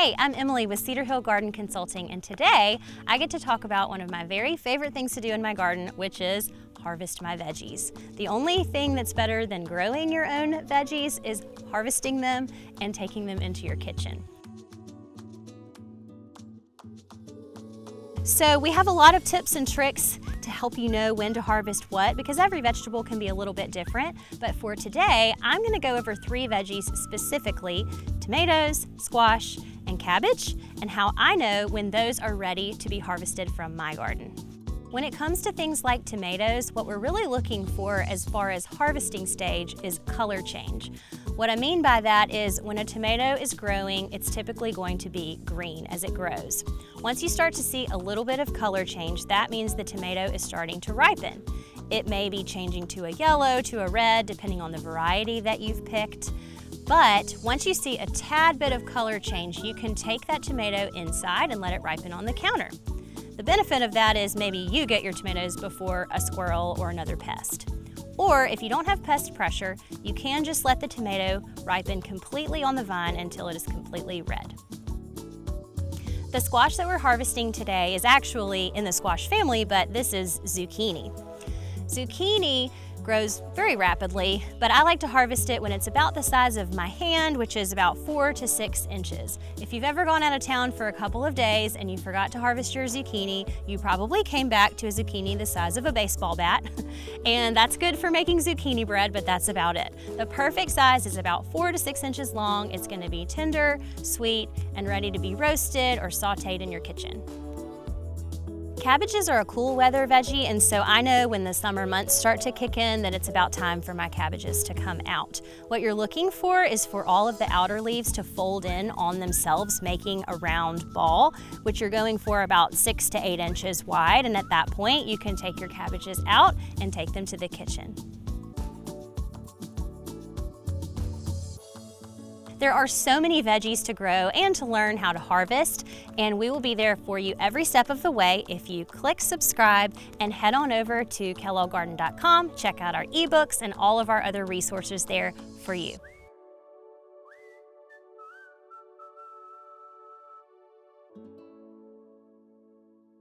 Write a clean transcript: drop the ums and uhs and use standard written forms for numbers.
Hey, I'm Emily with Cedar Hill Garden Consulting, and today I get to talk about one of my very favorite things to do in my garden, which is harvest my veggies. The only thing that's better than growing your own veggies is harvesting them and taking them into your kitchen. So we have a lot of tips and tricks to help you know when to harvest what, because every vegetable can be a little bit different. But for today, I'm going to go over 3 veggies specifically: tomatoes, squash, and cabbage, and how I know when those are ready to be harvested from my garden. When it comes to things like tomatoes, what we're really looking for as far as harvesting stage is color change. What I mean by that is when a tomato is growing, it's typically going to be green as it grows. Once you start to see a little bit of color change, that means the tomato is starting to ripen. It may be changing to a yellow, to a red, depending on the variety that you've picked. But once you see a tad bit of color change, you can take that tomato inside and let it ripen on the counter. The benefit of that is maybe you get your tomatoes before a squirrel or another pest. Or if you don't have pest pressure, you can just let the tomato ripen completely on the vine until it is completely red. The squash that we're harvesting today is actually in the squash family, but this is zucchini. Zucchini grows very rapidly, but I like to harvest it when it's about the size of my hand, which is about 4 to 6 inches. If you've ever gone out of town for a couple of days and you forgot to harvest your zucchini, you probably came back to a zucchini the size of a baseball bat. And that's good for making zucchini bread, but that's about it. The perfect size is about 4 to 6 inches long. It's going to be tender, sweet, and ready to be roasted or sauteed in your kitchen. Cabbages are a cool weather veggie, and so I know when the summer months start to kick in that it's about time for my cabbages to come out. What you're looking for is for all of the outer leaves to fold in on themselves, making a round ball, which you're going for about 6 to 8 inches wide, and at that point you can take your cabbages out and take them to the kitchen. There are so many veggies to grow and to learn how to harvest, and we will be there for you every step of the way if you click subscribe and head on over to kellogggarden.com, check out our ebooks and all of our other resources there for you.